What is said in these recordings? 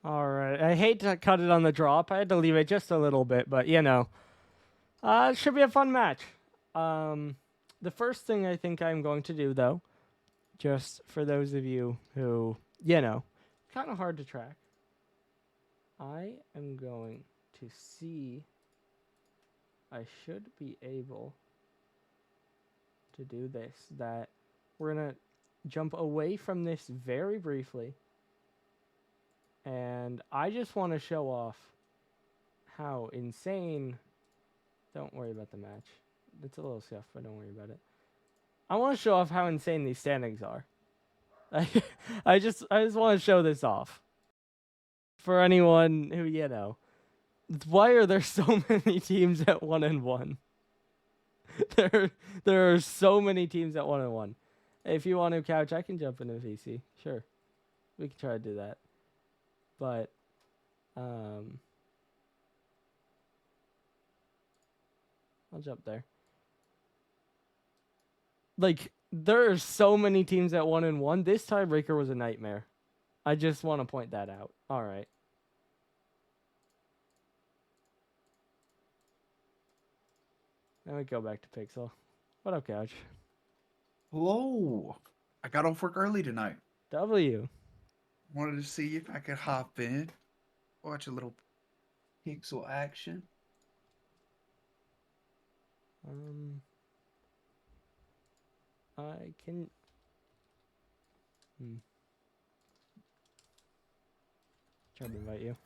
All right. I hate to cut it on the drop. I had to leave it just a little bit, but it should be a fun match. Um, the first thing I think I'm going to do, though, just for those of you who, kind of hard to track, I am going to see. I should be able to do this. That we're going to jump away from this very briefly. And I just want to show off how insane. Don't worry about the match. It's a little scuffed, but don't worry about it. I want to show off how insane these standings are. I just want to show this off for anyone who Why are there so many teams at 1-1? There are so many teams at 1-1. If you want to couch, I can jump into VC. Sure, we can try to do that. But I'll jump there. Like, there are so many teams at 1-1. This tiebreaker was a nightmare. I just want to point that out. All right. Now we go back to Pixel. What up, Couch? Hello. I got off work early tonight. W. Wanted to see if I could hop in, watch a little pixel action. I can. Try to invite you.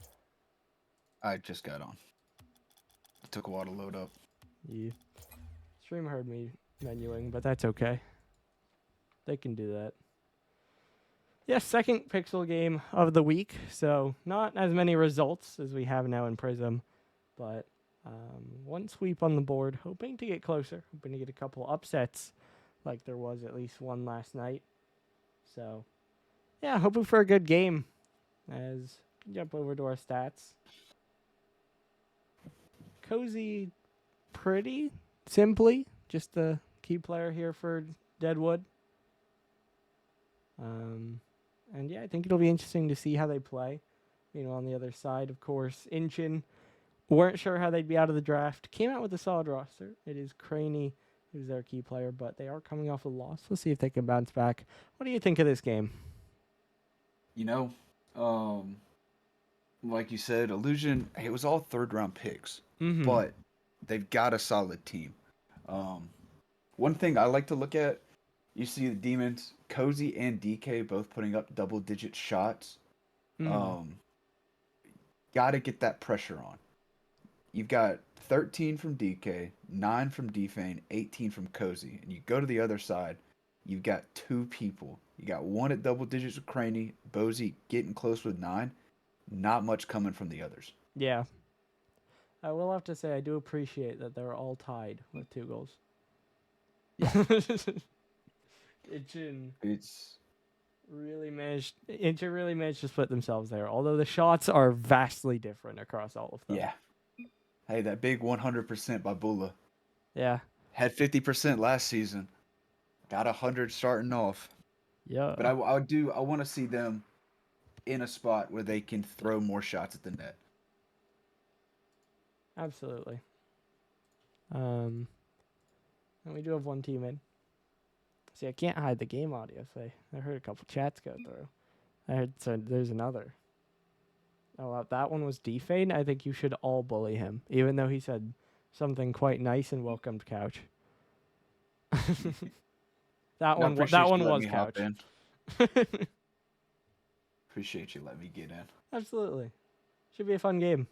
I just got on. It took a while to load up. Yeah. Stream heard me menuing, but that's okay. They can do that. Yes, second Pixel game of the week, so not as many results as we have now in Prism, but one sweep on the board, hoping to get closer, hoping to get a couple upsets like there was at least one last night. So, yeah, hoping for a good game as jump over to our stats. Cozy, pretty simply, just the key player here for Deadwood. And yeah, I think it'll be interesting to see how they play. On the other side, of course, Incheon weren't sure how they'd be out of the draft. Came out with a solid roster. It is Craney who's their key player, but they are coming off a loss. We'll see if they can bounce back. What do you think of this game? You know, like you said, Illusion, it was all third round picks, but they've got a solid team. One thing I like to look at, you see the Demons, Cozy and DK both putting up double digit shots. Got to get that pressure on. You've got 13 from DK, 9 from Defane, 18 from Cozy. And you go to the other side, you've got two people. You got one at double digits with Craney, Bozy getting close with 9. Not much coming from the others. Yeah. I will have to say I do appreciate that they're all tied with 2 goals. Yeah. It's Incheon really managed to split themselves there, although the shots are vastly different across all of them. Yeah. Hey, that big 100% by Bula. Yeah. Had 50% last season. Got 100 starting off. Yeah. But I want to see them in a spot where they can throw more shots at the net. Absolutely. And we do have one team in. See, I can't hide the game audio, so I heard a couple chats go through. So there's another. Oh, that one was Defane. I think you should all bully him, even though he said something quite nice and welcomed Couch. that one was Couch. Appreciate you letting me get in. Absolutely. Should be a fun game.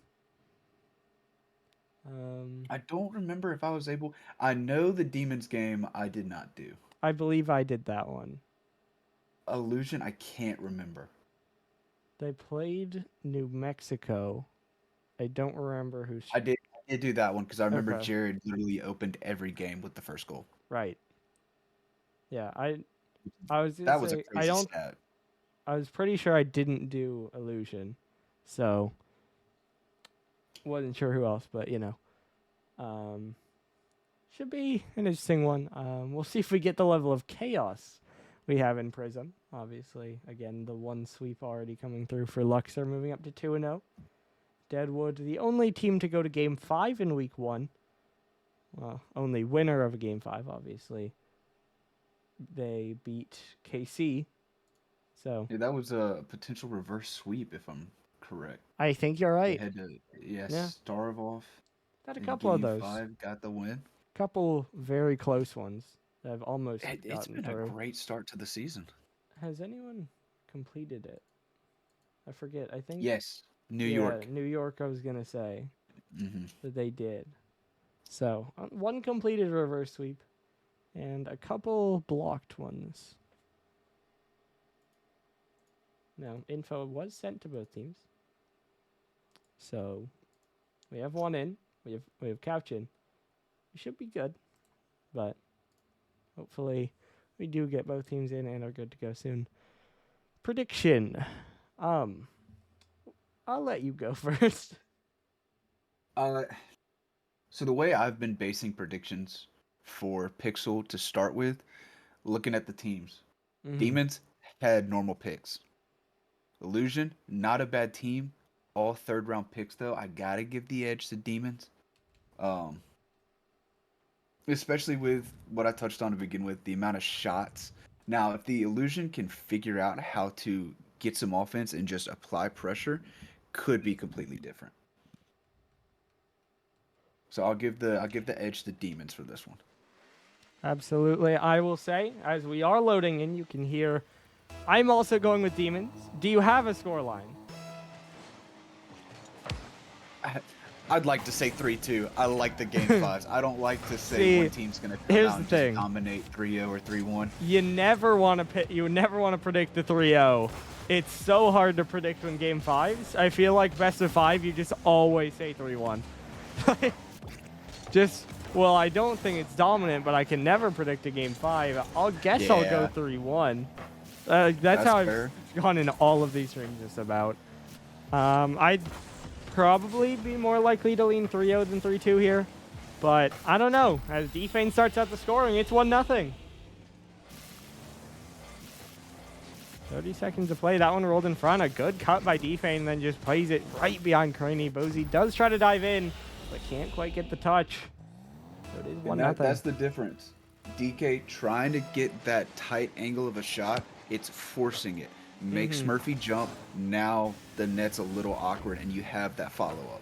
I don't remember if I was able. I know the Demons game I did not do. I believe I did that one. Illusion, I can't remember. They played New Mexico. I don't remember who. I did do that one because I remember Jared literally opened every game with the first goal. Right. Yeah, I was. That was a crazy stat. I was pretty sure I didn't do Illusion, so wasn't sure who else, but should be an interesting one. We'll see if we get the level of chaos we have in Prism. obviously. Again, the one sweep already coming through for Luxor, moving up to 2-0. Deadwood, the only team to go to Game 5 in Week 1. Well, only winner of a Game 5, obviously. They beat KC. So Yeah, that was a potential reverse sweep, if I'm correct. I think you're They right. had to, Yeah. starve off Got a in couple of game those. 5, got the win. Couple very close ones that have almost It's gotten been through. a great start to the season. Has anyone completed it? I forget. I think Yes, New yeah, York. New York. I was gonna say Hmm. that they did. So one completed reverse sweep, and a couple blocked ones. No, info was sent to both teams. So we have one in. We have couch in. We should be good, but hopefully we do get both teams in and are good to go soon. Prediction. I'll let you go first. So the way I've been basing predictions for Pixel to start with, looking at the teams, Demons had normal picks. Illusion, not a bad team. All third round picks though. I gotta give the edge to Demons. Um, Especially with what I touched on to begin with, the amount of shots. Now, if the Illusion can figure out how to get some offense and just apply pressure, could be completely different. So I'll give the edge to Demons for this one. Absolutely. I will say, as we are loading in, you can hear I'm also going with Demons. Do you have a score line? I'd like to say 3-2. I like the game fives. I don't like to say See, one team's gonna come here's out the and thing. just dominate 3-0 or 3-1. You never want to predict the 3-0. It's so hard to predict when game 5s. I feel like best of 5, you just always say 3-1. Well, I don't think it's dominant, but I can never predict a game 5. I'll go Yeah. 3-1. That's how fair. I've gone in all of these streams just about. I'd probably be more likely to lean 3-0 than 3-2 here, but I don't know. As Defane starts out the scoring, it's 1-0. 30 seconds to play. That one rolled in front. A good cut by Defane, then just plays it right behind Craney. Bozy does try to dive in, but can't quite get the touch. So it is 1-0. That's the difference. DK trying to get that tight angle of a shot, it's forcing it. Makes Murphy jump. Now the net's a little awkward, and you have that follow-up.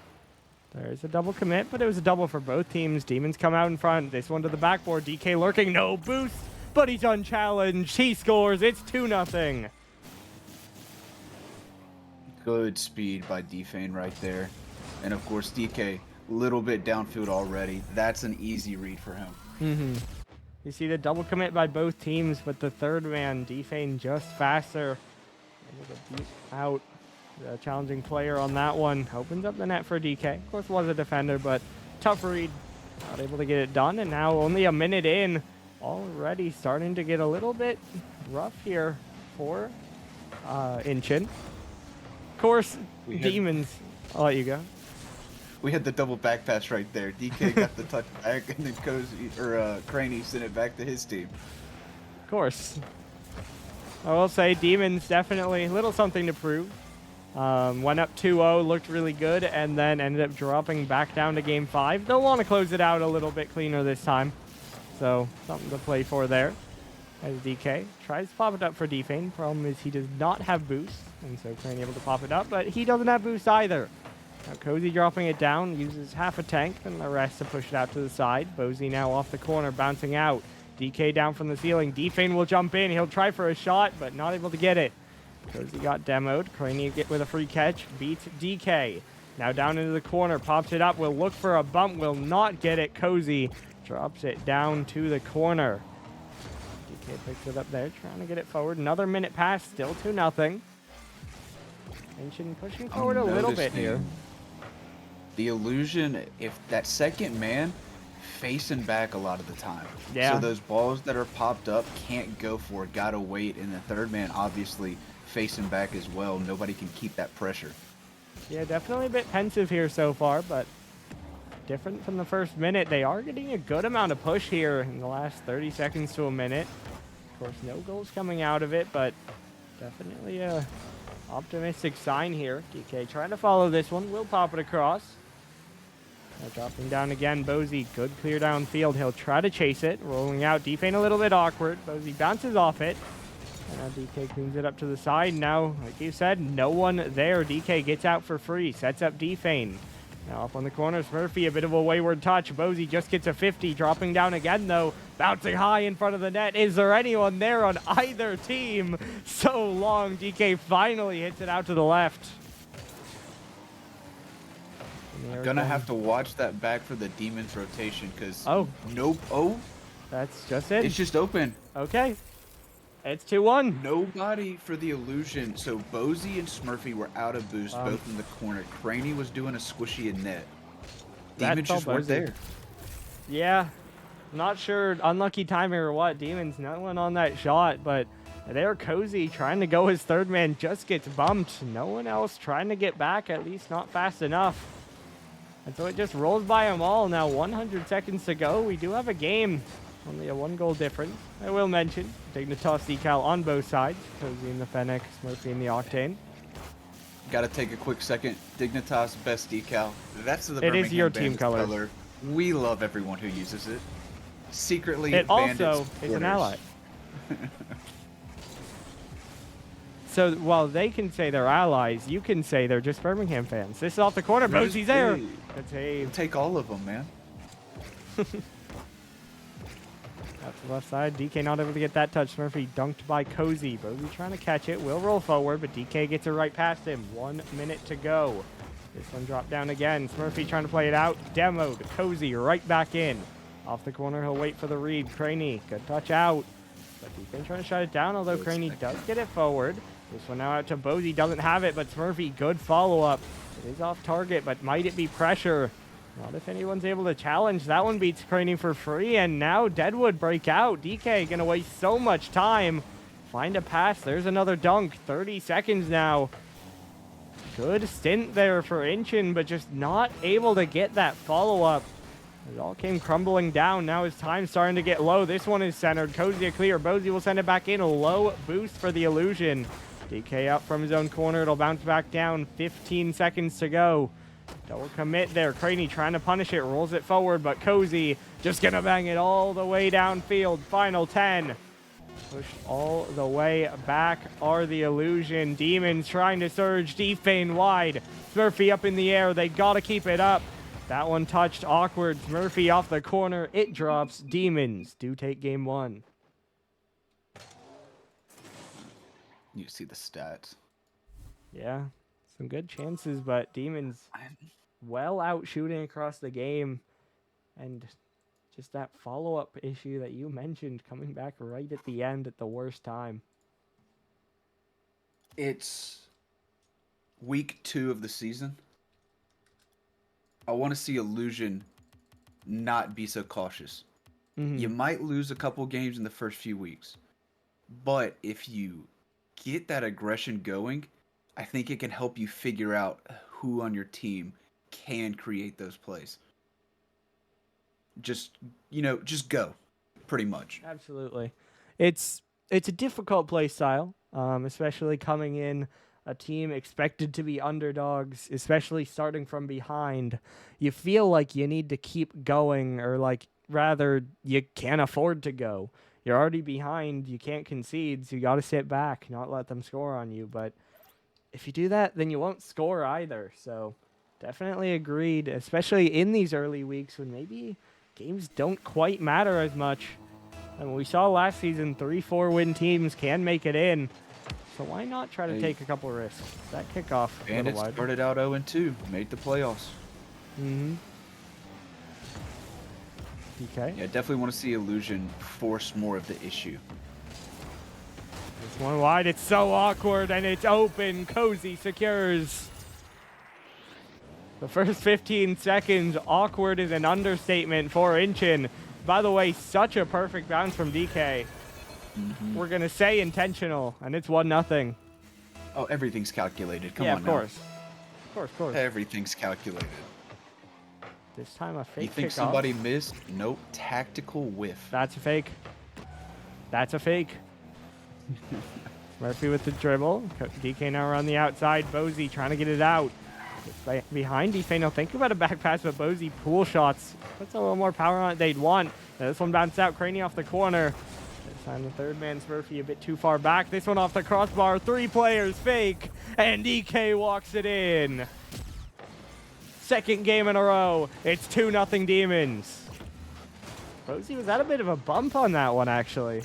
There's a double commit, but it was a double for both teams. Demons come out in front. This one to the backboard. DK lurking. No boost, but he's unchallenged. He scores. It's 2-0. Good speed by Defane right there. And of course, DK, little bit downfield already. That's an easy read for him. You see the double commit by both teams, but the third man, Defane, just faster. Able to beat out the challenging player on that one. Opens up the net for DK. Of course, was a defender, but tough read. Not able to get it done, and now only a minute in. Already starting to get a little bit rough here for Incheon. Of course, Demons. I'll let you go. We had the double back pass right there. DK got the touch back, and then Craney sent it back to his team. Of course. I will say Demons definitely a little something to prove. Went up 2-0, looked really good, and then ended up dropping back down to game 5. They'll want to close it out a little bit cleaner this time. So something to play for there. As DK tries to pop it up for Defane. Problem is he does not have boost, and so Crane able to pop it up, but he doesn't have boost either. Now Cozy dropping it down, uses half a tank, and the rest to push it out to the side. Bozy now off the corner, bouncing out. DK down from the ceiling. Defane will jump in. He'll try for a shot, but not able to get it. Cozy got demoed. Craney get with a free catch. Beats DK. Now down into the corner. Pops it up. Will look for a bump. Will not get it. Cozy drops it down to the corner. DK picks it up there. Trying to get it forward. Another minute pass. Still 2-0. Incheon pushing forward a little bit here. The illusion, if that second man facing back a lot of the time. Yeah. So those balls that are popped up can't go for it. Gotta wait. And the third man obviously facing back as well. Nobody can keep that pressure. Yeah, definitely a bit pensive here so far, but different from the first minute. They are getting a good amount of push here in the last 30 seconds to a minute. Of course, no goals coming out of it, but Definitely a optimistic sign here. DK trying to follow this one. Will pop it across. Now dropping down again. Bozy, good clear downfield. He'll try to chase it. Rolling out. Defane a little bit awkward. Bozy bounces off it. And now DK cleans it up to the side. Now, like you said, no one there. DK gets out for free. Sets up Defane. Now up on the corner, Smurfy, a bit of a wayward touch. Bozy just gets a 50. Dropping down again, though. Bouncing high in front of the net. Is there anyone there on either team? So long. DK finally hits it out to the left. I'm gonna have to watch that back for the Demons rotation, because nope. That's just it. It's just open. Okay. It's 2-1. Nobody for the illusion. So Bozy and Smurfy were out of boost, both in the corner. Craney was doing a squishy in net. Demons just weren't there. Yeah. Not sure, unlucky timing or what. Demons, no one on that shot, but there Cozy trying to go his third man just gets bumped. No one else trying to get back, at least not fast enough. And so it just rolls by them all. Now 100 seconds to go. We do have a game. Only a 1-goal difference. I will mention, Dignitas decal on both sides. Cozy in the Fennec, Smurfy in the Octane. Gotta take a quick second. Dignitas best decal. That's the It is your team color. We love everyone who uses it. Secretly, it also is an ally. So while they can say they're allies, you can say they're just Birmingham fans. This is off the corner. Bozy's there. Good save. We'll take all of them, man. Out to the left side. DK not able to get that touch. Smurfy dunked by Cozy. Bozy trying to catch it. Will roll forward, but DK gets it right past him. 1 minute to go. This one dropped down again. Smurfy trying to play it out. Demoed. Cozy right back in. Off the corner, he'll wait for the read. Craney, good touch out. But DK trying to shut it down, although Craney does get it forward. This one now out to Bozy. Doesn't have it, but Smurfy, good follow-up. It is off target, but might it be pressure? Not if anyone's able to challenge. That one beats Craney for free, and now Deadwood break out. DK gonna waste so much time. Find a pass. There's another dunk. 30 seconds now. Good stint there for Incheon, but just not able to get that follow-up. It all came crumbling down. Now his time starting to get low. This one is centered. Cozy a clear. Bozy will send it back in. A low boost for the illusion. DK up from his own corner. It'll bounce back down. 15 seconds to go. Double commit there. Craney trying to punish it. Rolls it forward, but Cozy just going to bang it all the way downfield. Final 10. Pushed all the way back are the illusion. Demons trying to surge. Defane wide. Smurfy up in the air. They got to keep it up. That one touched awkward. Smurfy off the corner. It drops. Demons do take game 1. You see the stats. Yeah, some good chances, but Demons well out shooting across the game. And just that follow-up issue that you mentioned coming back right at the end at the worst time. It's week 2 of the season. I want to see Illusion not be so cautious. You might lose a couple games in the first few weeks, but if you get that aggression going, I think it can help you figure out who on your team can create those plays. Just go, pretty much. Absolutely. It's a difficult play style, especially coming in a team expected to be underdogs, especially starting from behind. You feel like you need to keep going, or rather you can't afford to go. You're already behind, you can't concede, so you got to sit back, not let them score on you. But if you do that, then you won't score either. So definitely agreed, especially in these early weeks when maybe games don't quite matter as much. And we saw last season 3-4 win teams can make it in. So why not try to take a couple risks? That kickoff. And it started out 0-2, made the playoffs. Okay. Yeah, definitely want to see Illusion force more of the issue. This one wide, it's so awkward, and it's open. Cozy secures. The first 15 seconds, awkward is an understatement for Incheon. By the way, such a perfect bounce from DK. We're going to say intentional, and it's 1-0. Oh, everything's calculated. Come on now. Of course. Of course. Everything's calculated. This time a fake You think kickoff. somebody missed? Nope. Tactical whiff. That's a fake. That's a fake. Smurfy with the dribble. DK now around the outside. Bozy trying to get it out. Gets behind DK. Now think about a back pass, but Bozy pool shots. Puts a little more power on it they'd want. Now this one bounced out. Craney off the corner. This time the third man, Smurfy, a bit too far back. This one off the crossbar. 3 players fake. And DK walks it in. Second game in a row. It's 2-0 Demons. Bozy was at a bit of a bump on that one, actually.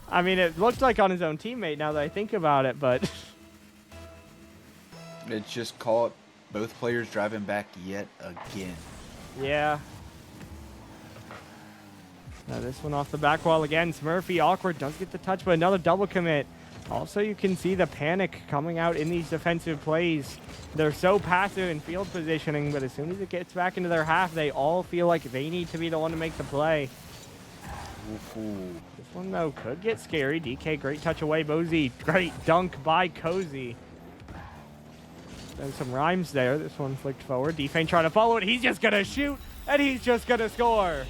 I mean, it looked like on his own teammate now that I think about it, but... It's just caught both players driving back yet again. Yeah. Now this one off the back wall again. Smurfy, awkward, does get the touch, but another double commit. Also, you can see the panic coming out in these defensive plays. They're so passive in field positioning, but as soon as it gets back into their half, they all feel like they need to be the one to make the play. Ooh. This one, though, could get scary. DK, great touch away. Bozy, great dunk by Cozy. There's some rhymes there. This one flicked forward. Defane trying to follow it. He's just going to shoot, and he's just going to score.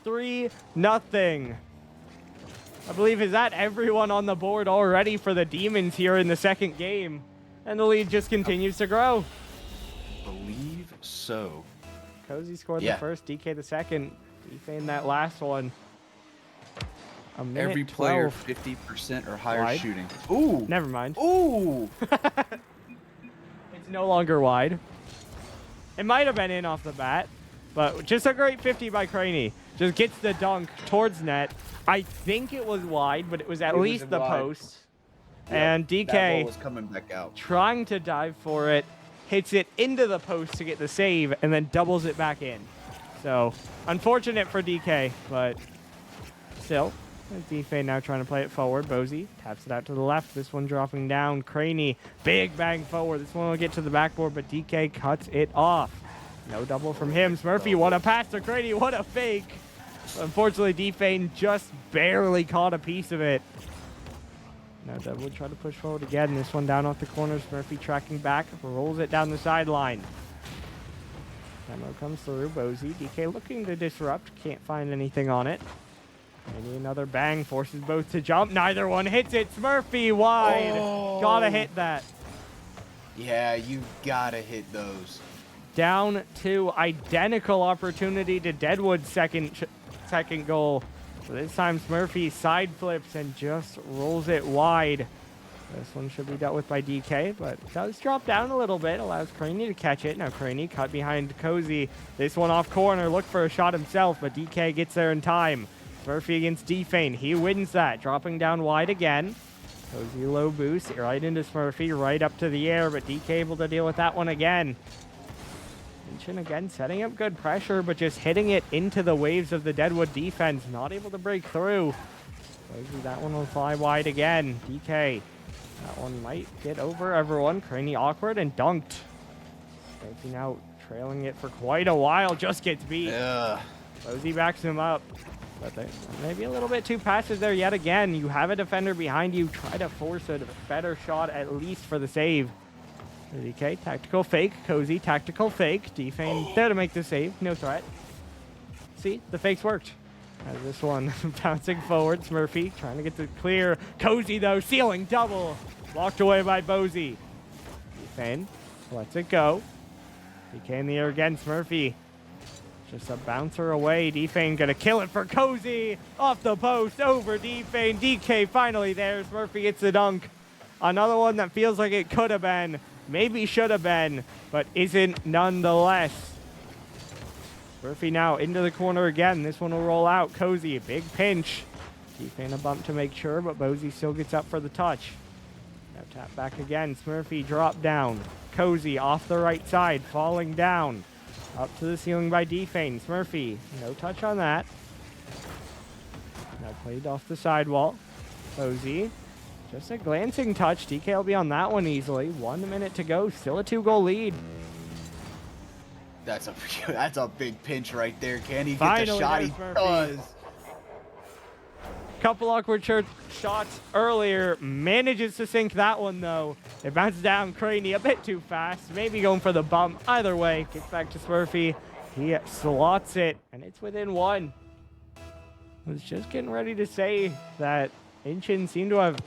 3-0. I believe is that everyone on the board already for the Demons here in the second game. And the lead just continues to grow. Believe so. Cozy scored the first, DK the second. Defane that last one. A minute Every player 12. 50% or higher Wide. shooting. Ooh. Never mind. Ooh. It's no longer wide. It might have been in off the bat, but just a great 50 by Craney. Just gets the dunk towards net. I think it was wide, but it was at least the post. Yeah, and DK that ball was coming back out. trying to dive for it, hits it into the post to get the save, and then doubles it back in. So, unfortunate for DK, but still. DK now trying to play it forward. Bozy taps it out to the left. This one dropping down. Craney, big bang forward. This one will get to the backboard, but DK cuts it off. No double from him. Smurfy, what a pass to Craney. What a fake. Unfortunately, Defane just barely caught a piece of it. Now Deadwood try to push forward again. This one down off the corner. Smurfy tracking back. Rolls it down the sideline. Demo comes through. Bozy. DK looking to disrupt. Can't find anything on it. Maybe another bang. Forces both to jump. Neither one hits it. Smurfy wide. Oh. Gotta hit that. Yeah, you gotta hit those. Down to identical opportunity to Deadwood's second goal. So this time Smurfy side flips and just rolls it wide. This one should be dealt with by DK, but it does drop down a little bit. Allows Craney to catch it. Now Craney cut behind Cozy. This one off corner. Look for a shot himself, but DK gets there in time. Smurfy against Defane. He wins that. Dropping down wide again. Cozy low boost right into Smurfy. Right up to the air, but DK able to deal with that one again. Incheon again setting up good pressure, but just hitting it into the waves of the Deadwood defense. Not able to break through. Maybe that one will fly wide again. DK. That one might get over everyone. Craney awkward and dunked. Smurfy now trailing it for quite a while. Just gets beat. Bozy backs him up. But maybe a little bit too passive there yet again. You have a defender behind you. Try to force a better shot at least for the save. DK, tactical fake. Cozy, tactical fake. Defane there to make the save. No threat. See, the fakes worked. As this one bouncing forward. Smurfy trying to get the clear. Cozy, though, ceiling double. Blocked away by Bozy. Defane lets it go. DK in the air again. Smurfy just a bouncer away. Defane gonna kill it for Cozy. Off the post, over Defane. DK finally there. Smurfy gets the dunk. Another one that feels like it could have been. Maybe should have been, but isn't nonetheless. Smurfy now into the corner again. This one will roll out. Cozy, big pinch. Defane a bump to make sure, but Bozy still gets up for the touch. Now tap back again. Smurfy drop down. Cozy off the right side, falling down. Up to the ceiling by Defane. Smurfy, no touch on that. Now played off the sidewall. Bozy, just a glancing touch. DK will be on that one easily. 1 minute to go. Still a 2-goal lead. That's a big pinch right there. Can he get Finally, the shot? He there's does. Couple awkward shots earlier. Manages to sink that one, though. It bounces down. Craney a bit too fast. Maybe going for the bump. Either way, gets back to Smurfy. He slots it, and it's within 1. I was just getting ready to say that Incheon seemed to have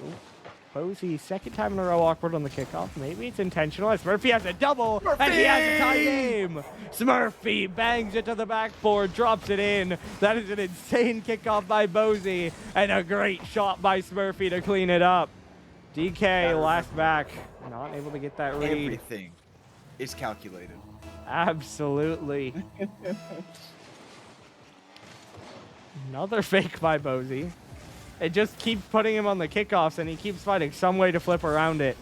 Posey second time in a row awkward on the kickoff. Maybe it's intentional as Smurfy has a double and he has a tie game. Smurfy bangs it to the backboard, drops it in. That is an insane kickoff by Posey and a great shot by Smurfy to clean it up. DK last back, not able to get that read. Everything is calculated. Absolutely. Another fake by Posey. It just keeps putting him on the kickoffs, and he keeps finding some way to flip around it.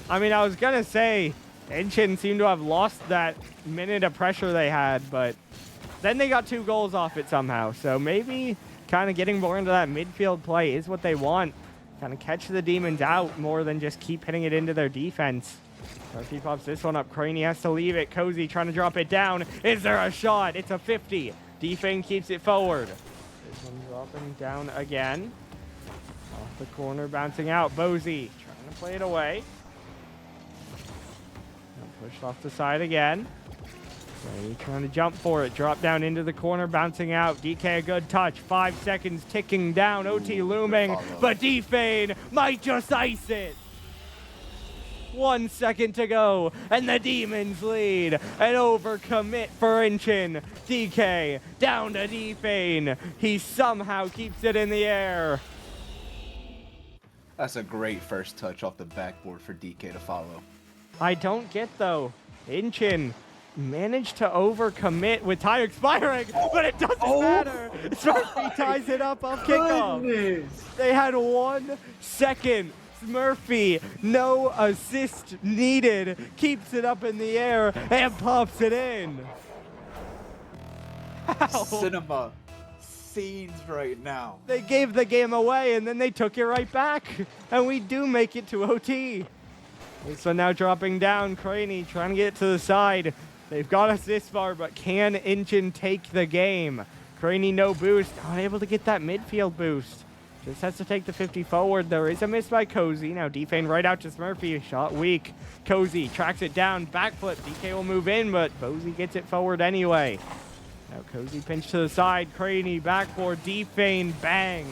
I mean, I was going to say, Incheon seemed to have lost that minute of pressure they had, but then they got 2 goals off it somehow. So maybe kind of getting more into that midfield play is what they want. Kind of catch the demons out more than just keep hitting it into their defense. Murphy pops this one up. Craney has to leave it. Cozy trying to drop it down. Is there a shot? It's a 50. Defang keeps it forward. This one dropping down again. Off the corner, bouncing out. Posey trying to play it away. Pushed off the side again. Craney trying to jump for it. Drop down into the corner, bouncing out. DK a good touch. 5 seconds ticking down. OT looming. But Defane might just ice it. 1 second to go, and the Demons lead. An overcommit for Incheon. DK down to Defane. He somehow keeps it in the air. That's a great first touch off the backboard for DK to follow. I don't get, though. Incheon managed to overcommit with time expiring, but it doesn't matter. Smurfy ties it up off kickoff. They had 1 second. Smurfy, no assist needed, keeps it up in the air and pops it in. How? Cinema scenes right now. They gave the game away and then they took it right back. And we do make it to OT. This one now dropping down. Craney trying to get it to the side. They've got us this far, but can Incheon take the game? Craney no boost, not able to get that midfield boost. Just has to take the 50 forward. There is a miss by Cozy. Now Defane right out to Smurfy. Shot weak. Cozy tracks it down. Backflip. DK will move in, but Posey gets it forward anyway. Now Cozy pinch to the side. Craney backboard. Defane bang.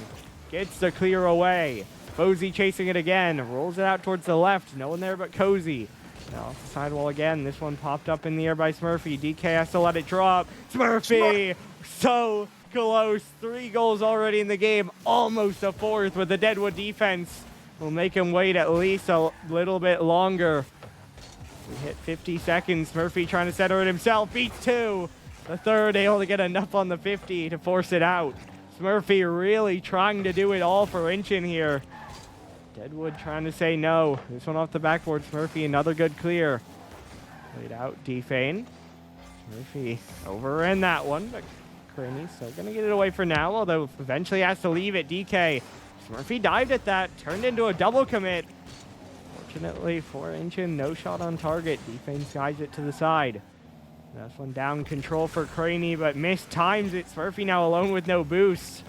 Gets the clear away. Posey chasing it again. Rolls it out towards the left. No one there but Cozy. Now off the sidewall again. This one popped up in the air by Smurfy. DK has to let it drop. Smurfy! So close. 3 goals already in the game. Almost a 4th with the Deadwood defense. Will make him wait at least a little bit longer. We hit 50 seconds. Smurfy trying to center it himself. Beats 2. The third able to get enough on the 50 to force it out. Smurfy really trying to do it all for Incheon here. Deadwood trying to say no. This one off the backboard. Smurfy another good clear. Played out Defane. Smurfy overran that one, but Craney's still going to get it away for now, although eventually has to leave it. DK. Smurfy dived at that, turned into a double commit. Fortunately for Incheon, no shot on target. Defane skies it to the side. That's one down control for Craney, but missed times it. Smurfy now alone with no boost.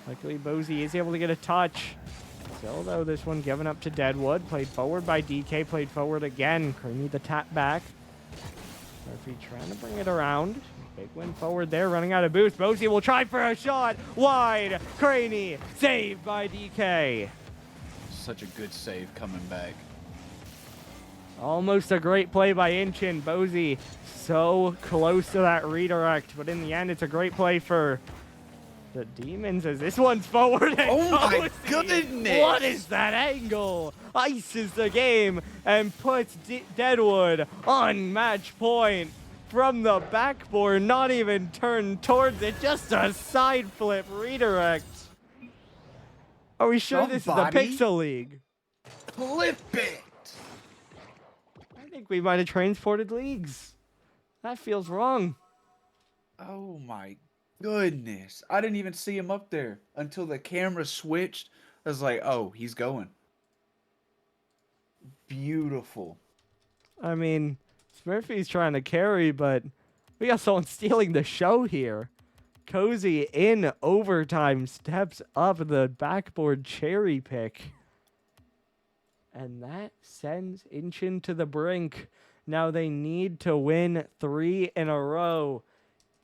Luckily, Posey is able to get a touch. Still, though, this one given up to Deadwood. Played forward by DK, played forward again. Craney the tap back. Smurfy trying to bring it around. Big win forward there, running out of boost. Posey will try for a shot. Wide. Craney saved by DK. Such a good save coming back. Almost a great play by Incheon. Posey so close to that redirect, but in the end, it's a great play for the Demons as this one's forward. Oh my goodness! What is that angle? Ices the game and puts Deadwood on match point from the backboard. Not even turned towards it, just a side flip redirect. Are we sure this is the Pixel League? Flip it! I think we might have transported leagues. That feels wrong. Oh my goodness. I didn't even see him up there until the camera switched. I was like, oh, he's going. Beautiful. I mean, Smurfy's trying to carry, but we got someone stealing the show here. Cozy in overtime steps up the backboard cherry pick. And that sends Incheon to the brink. Now they need to win 3 in a row.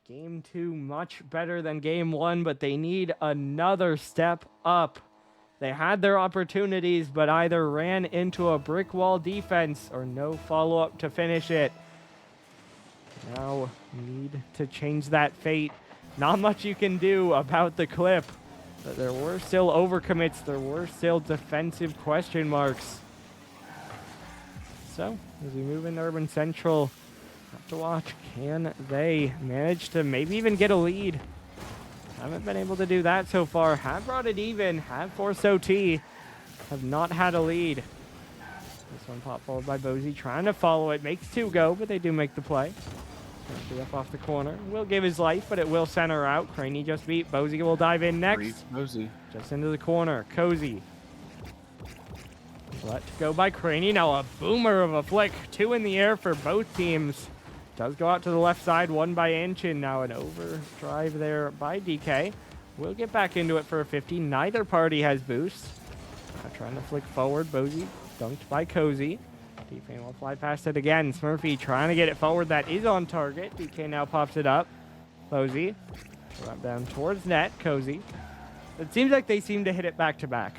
Game 2 much better than game 1, but they need another step up They had their opportunities, but either ran into a brick wall defense or no follow-up to finish it. Now need to change that fate. Not much you can do about the clip. But there were still overcommits. There were still defensive question marks. So, as we move into Urban Central, have to watch. Can they manage to maybe even get a lead? Haven't been able to do that so far. Have brought it even. Have forced OT. Have not had a lead. This one pop forward by Bozy. Trying to follow it. Makes 2 go, but they do make the play. Murphy up off the corner. Will give his life, but it will center out. Craney just beat. Bozy will dive in next. Bozy. Just into the corner. Cozy. Let go by Craney. Now a boomer of a flick. 2 in the air for both teams. Does go out to the left side. 1 by Incheon. Now an overdrive there by DK. We'll get back into it for a 50. Neither party has boost. Now trying to flick forward. Bozy dunked by Cozy. DK will fly past it again. Smurfy trying to get it forward. That is on target. DK now pops it up. Bozy. Up down towards net. Cozy. It seems like they seem to hit it back to back.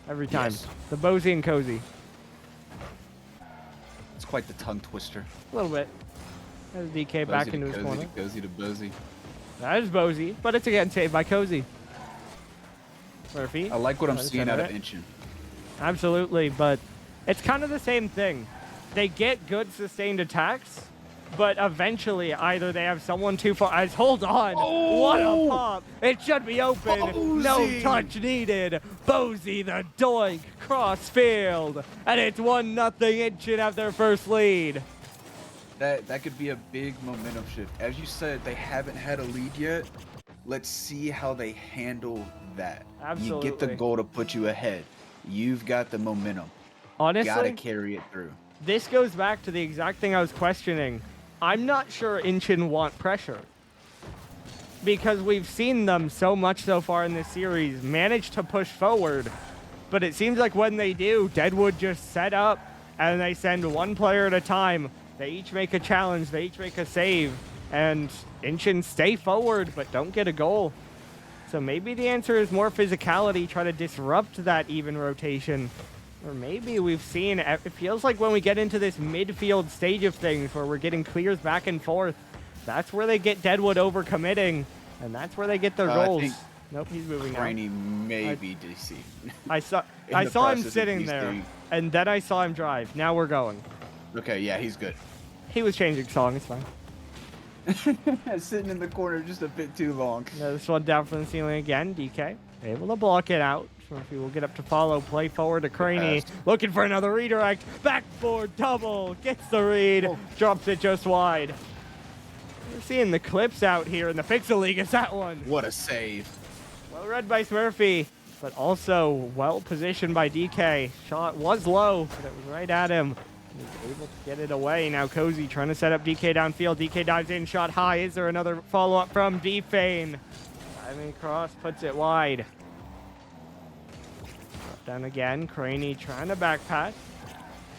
Every time. Yes. The Bozy and Cozy. It's quite the tongue twister. A little bit. There's DK back into his corner. Cozy to Bozy. That is Bozy, but it's again saved by Cozy. Murphy. I like what I'm trying to seeing center out of it. Incheon. Absolutely, but it's kind of the same thing. They get good sustained attacks, but eventually either they have someone too far. Hold on. Oh! What a pop. It should be open. No Bozy! touch needed. Bozy the doink. Cross field. And it's 1-0. Incheon have their first lead. That could be a big momentum shift. As you said, they haven't had a lead yet. Let's see how they handle that. Absolutely. You get the goal to put you ahead. You've got the momentum. Honestly, Gotta carry it through. this goes back to the exact thing I was questioning. I'm not sure Incheon want pressure. Because we've seen them so much so far in this series manage to push forward. But it seems like when they do, Deadwood just set up and they send one player at a time. They each make a challenge, they each make a save, and Incheon stay forward but don't get a goal. So maybe the answer is more physicality, try to disrupt that even rotation. Or maybe we've seen, it feels like when we get into this midfield stage of things where we're getting clears back and forth, that's where they get Deadwood overcommitting, and that's where they get their I goals. think Nope, he's moving now. Craney may be DC. I saw the him process of sitting these there, things. and then I saw him drive. Now we're going. Okay, yeah, he's good. He was changing song, it's fine. Sitting in the corner just a bit too long. Now this one down from the ceiling again. DK able to block it out. Murphy will get up to follow. Play forward to Craney. Looking for another redirect. Backboard double. Gets the read. Oh. Drops it just wide. We're seeing the clips out here in the Pixel League. Is that one? What a save. Well read by Smurfy, but also well positioned by DK. Shot was low, but it was right at him. He's able to get it away. Now Cozy trying to set up DK downfield. DK dives in, shot high. Is there another follow-up from Defane? Diving across, puts it wide. Drop down again. Craney trying to back pass.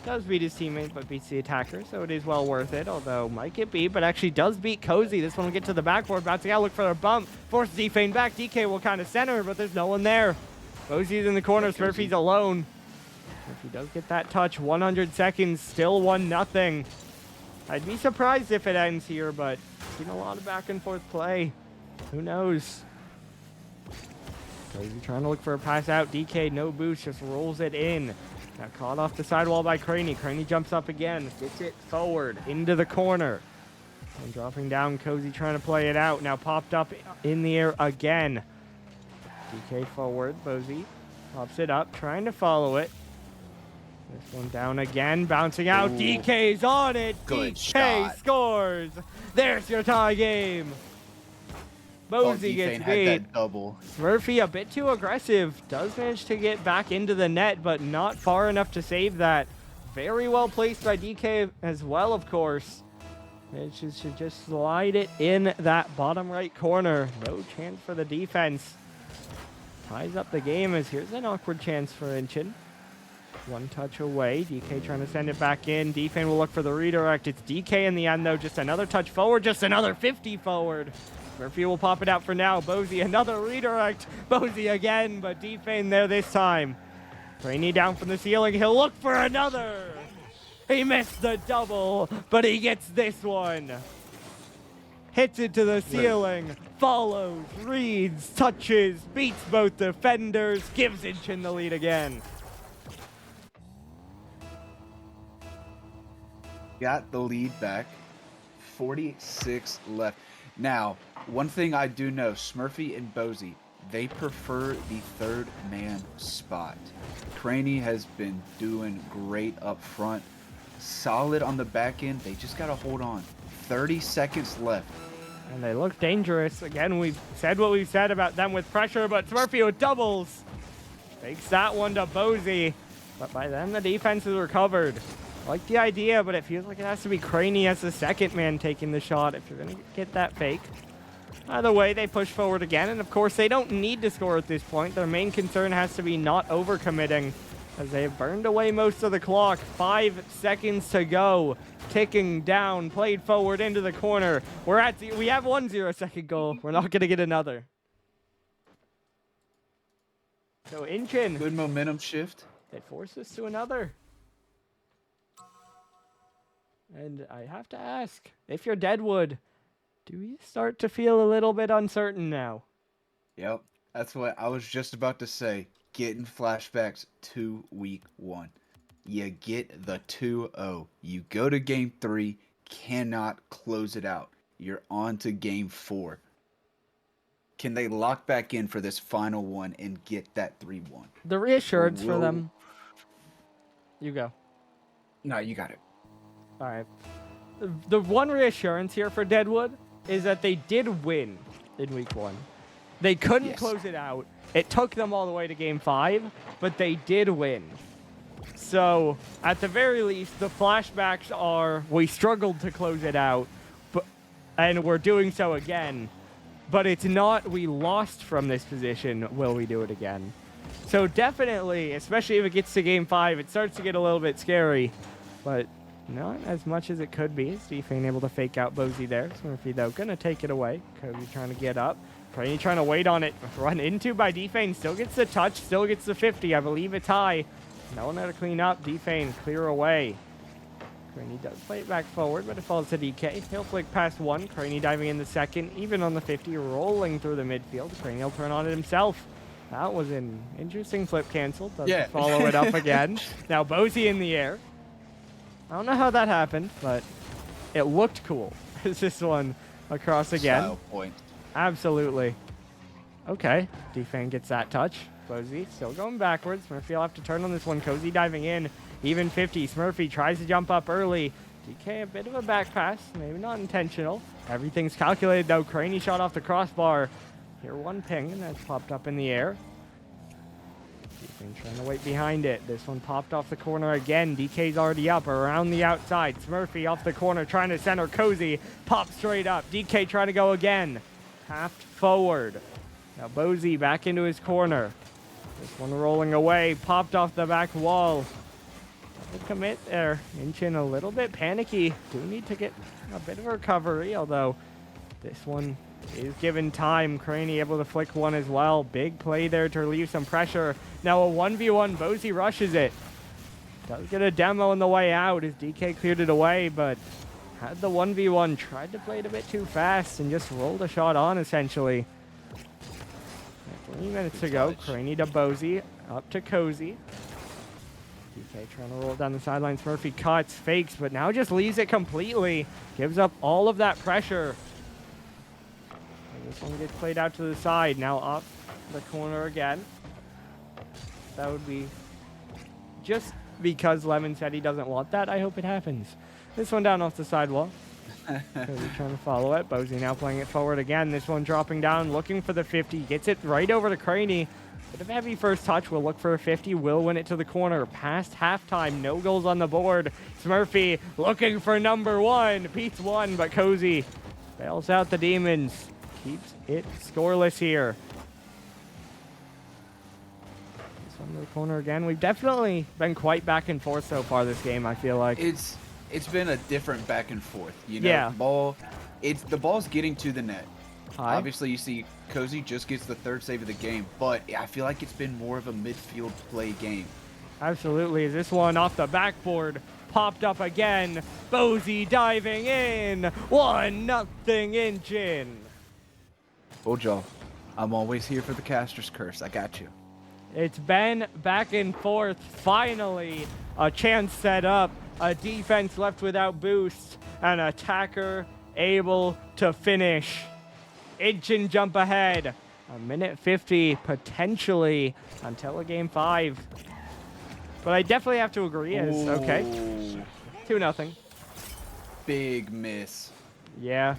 Does beat his teammate, but beats the attacker, so it is well worth it. Although might get beat, but actually does beat Cozy. This one will get to the backboard. Bouncing out, look for a bump. Forces Defane back. DK will kind of center, but there's no one there. Cozy's in the corner. Yeah, Cozy. Smurfy's alone. If he does get that touch, 100 seconds, still 1-0. I'd be surprised if it ends here, but seen a lot of back and forth play. Who knows? Cozy trying to look for a pass out. DK, no boost, just rolls it in. Got caught off the sidewall by Craney. Craney jumps up again, gets it forward into the corner. And dropping down, Cozy trying to play it out. Now popped up in the air again. DK forward, Bozy pops it up, trying to follow it. This one down again, bouncing out. Ooh. DK's on it. Good DK shot. scores. There's your tie game. Bozy gets had beat. that double. Murphy a bit too aggressive. Does manage to get back into the net, but not far enough to save that. Very well placed by DK as well, of course. It should just slide it in that bottom right corner. No chance for the defense. Ties up the game as here's an awkward chance for Incheon. One touch away. DK trying to send it back in. Defane will look for the redirect. It's DK in the end, though. Just another touch forward. Just another 50 forward. Smurfy will pop it out for now. Bozy, another redirect. Bozy again, but Defane there this time. Craney down from the ceiling. He'll look for another. He missed the double, but he gets this one. Hits it to the ceiling. Follows, reads, touches, beats both defenders. Gives Incheon the lead again. Got the lead back. 46 left. Now, one thing I do know, Smurfy and Bozy, they prefer the third man spot. Craney has been doing great up front. Solid on the back end. They just got to hold on. 30 seconds left. And they look dangerous. Again, we've said what we've said about them with pressure, but Smurfy with doubles. Takes that one to Bozy. But by then, the defense is recovered. I like the idea, but it feels like it has to be Craney as the second man taking the shot if you're going to get that fake. Either way, they push forward again, and of course, they don't need to score at this point. Their main concern has to be not overcommitting, as they have burned away most of the clock. 5 seconds to go. Ticking down, played forward into the corner. We have 1 0-second goal. We're not going to get another. So Incheon. Good momentum shift. It forces to another. And I have to ask, if you're Deadwood, do you start to feel a little bit uncertain now? Yep, that's what I was just about to say. Getting flashbacks to week 1. You get the 2-0. You go to game 3, cannot close it out. You're on to game 4. Can they lock back in for this final one and get that 3-1? The reassurance for them. You go. No, you got it. All right. The one reassurance here for Deadwood is that they did win in week 1. They couldn't close it out. It took them all the way to game 5, but they did win. So, at the very least, the flashbacks are, we struggled to close it out, and we're doing so again. But it's not, we lost from this position, will we do it again? So definitely, especially if it gets to game 5, it starts to get a little bit scary. But not as much as it could be. Defane able to fake out Bozy there. Smurfy, though, gonna take it away. Cody trying to get up. Craney trying to wait on it. Run into by Defane. Still gets the touch. Still gets the 50. I believe it's high. No one had to clean up. Defane clear away. Craney does play it back forward, but it falls to DK. He'll flick past 1. Craney diving in the 2nd. Even on the 50. Rolling through the midfield. Craney will turn on it himself. That was an interesting flip cancel. Doesn't follow it up again. Now Bozy in the air. I don't know how that happened, but it looked cool. Is this one across again? Style point. Absolutely. Okay. Defane gets that touch. Bozy still going backwards. Smurfy will have to turn on this one. Cozy diving in. Even 50. Smurfy tries to jump up early. DK a bit of a back pass. Maybe not intentional. Everything's calculated though. Craney shot off the crossbar. Here one ping and that's popped up in the air. Defane trying to wait behind it. This one popped off the corner again. DK's already up around the outside. Smurfy off the corner trying to center Cozy. Pop straight up. DK trying to go again. Half forward. Now Bozy back into his corner. This one rolling away. Popped off the back wall. Double commit there. Incheon a little bit panicky. Do need to get a bit of a recovery, although this one is given time. Craney able to flick one as well. Big play there to relieve some pressure. Now a 1v1. Bozy rushes it. Does get a demo on the way out as DK cleared it away, but had the 1v1. Tried to play it a bit too fast and just rolled a shot on, essentially. 3 minutes to go. Craney to Bozy. Up to Cozy. DK trying to roll it down the sideline. Smurfy cuts, fakes, but now just leaves it completely. Gives up all of that pressure. This one gets played out to the side. Now up the corner again. That would be just because Lemon said he doesn't want that. I hope it happens. This one down off the sidewall. Cody trying to follow it. Bozy now playing it forward again. This one dropping down, looking for the 50. Gets it right over to Craney. Bit of a heavy first touch. Will look for a 50. Will win it to the corner. Past halftime. No goals on the board. Smurfy looking for number 1. Beats 1, but Cozy bails out the Demons. Keeps it scoreless here. This one to the corner again. We've definitely been quite back and forth so far this game, I feel like. It's been a different back and forth. You know, Yeah. the ball's getting to the net. High. Obviously, you see Cozy just gets the third save of the game, but I feel like it's been more of a midfield play game. Absolutely. This one off the backboard popped up again. Bozy diving in. 1-0 Incheon. Told y'all, I'm always here for the caster's curse. I got you. It's been back and forth. Finally, a chance set up. A defense left without boost. An attacker able to finish. Incheon jump ahead. A minute 50 potentially until a game 5. But I definitely have to agree. It's okay. 2-0. Big miss. Yeah.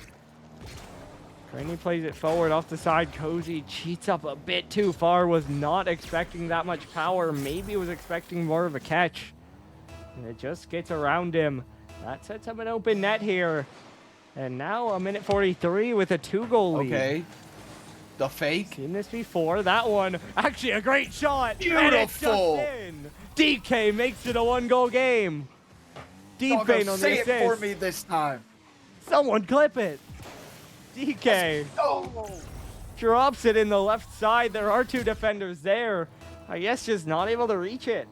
Craney plays it forward off the side. Cozy cheats up a bit too far. Was not expecting that much power. Maybe was expecting more of a catch. And it just gets around him. That sets up an open net here. And now a minute 43 with a 2-goal lead. Okay. The fake. Seen this before. That one, actually a great shot. Beautiful. And it's just in. DK makes it a 1-goal game. Doggo, D-Fane on the say assist. it for me this time. Someone clip it. DK drops it in the left side. There are 2 defenders there. I guess just not able to reach it.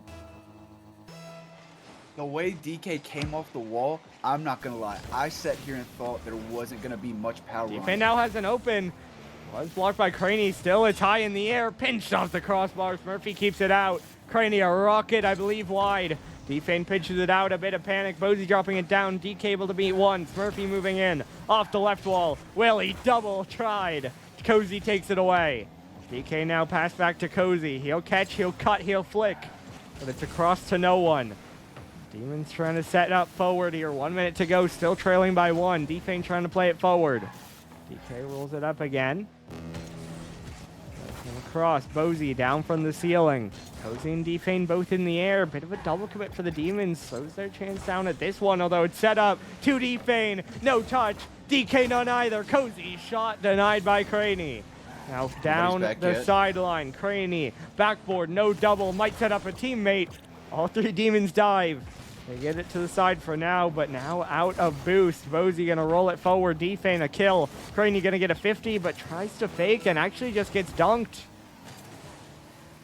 The way DK came off the wall, I'm not going to lie. I sat here and thought there wasn't going to be much power on D-Fane it. now has an open. Was blocked by Craney. Still, it's high in the air. Pinched off the crossbars. Murphy keeps it out. Craney a rocket, I believe, wide. D-Fane pitches it out. A bit of panic. Bozy dropping it down. DK able to beat once. Murphy moving in. Off the left wall. Willie double tried. Cozy takes it away. DK now pass back to Cozy. He'll catch, he'll cut, he'll flick. But it's across to no one. Demons trying to set up forward here. 1 minute to go. Still trailing by 1. D-Fane trying to play it forward. DK rolls it up again. Across. Bozy down from the ceiling. Cozy and D-Fane both in the air. Bit of a double commit for the Demons. Slows their chance down at this one, although it's set up to D-Fane. No touch. DK none either. Cozy shot denied by Craney. Now down the sideline. Craney. Backboard. No double. Might set up a teammate. All 3 Demons dive. They get it to the side for now, but now out of boost. Bozy gonna roll it forward. D-Fane a kill. Craney gonna get a 50, but tries to fake and actually just gets dunked.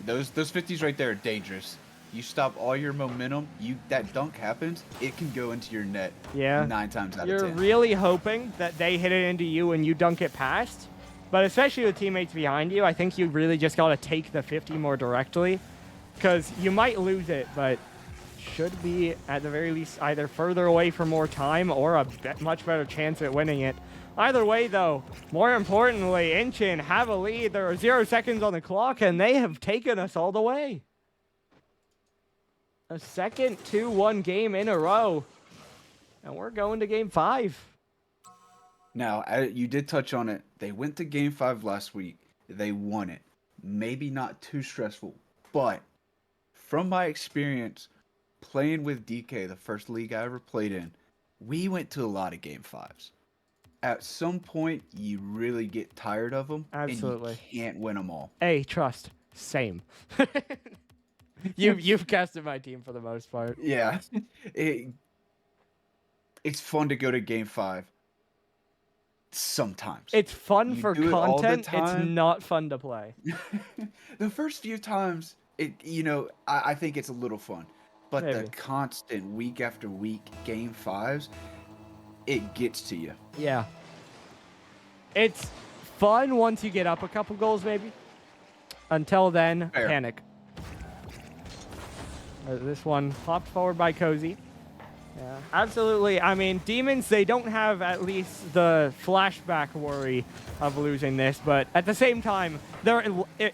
Those 50s right there are dangerous. You stop all your momentum, that dunk happens, it can go into your net. Yeah. 9 times out of You're 10. really hoping that they hit it into you and you dunk it past. But especially with teammates behind you, I think you really just gotta take the 50 more directly. Because you might lose it, but should be at the very least either further away for more time or a much better chance at winning it. Either way, though, more importantly, Incheon have a lead. There are 0 seconds on the clock, and they have taken us all the way. A second 2-1 game in a row, and we're going to game 5. Now, you did touch on it. They went to game 5 last week. They won it. Maybe not too stressful, but from my experience playing with DK, the first league I ever played in, we went to a lot of game 5s. At some point, you really get tired of them. Absolutely. And you can't win them all. Hey, trust. Same. You've casted my team for the most part. Yeah. It's fun to go to game 5. Sometimes. It's fun You for do it all the content. It's time. not fun to play. The first few times, I think it's a little fun. But Maybe. the constant week after week game 5s, it gets to you. Yeah. It's fun once you get up a couple goals, maybe. Until then, Fair. panic. This one popped forward by Cozy. Yeah, absolutely. I mean, Demons, they don't have at least the flashback worry of losing this, but at the same time, they're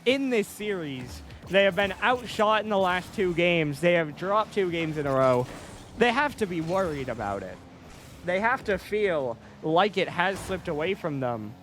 in this series. They have been outshot in the last 2 games. They have dropped 2 games in a row. They have to be worried about it. They have to feel like it has slipped away from them.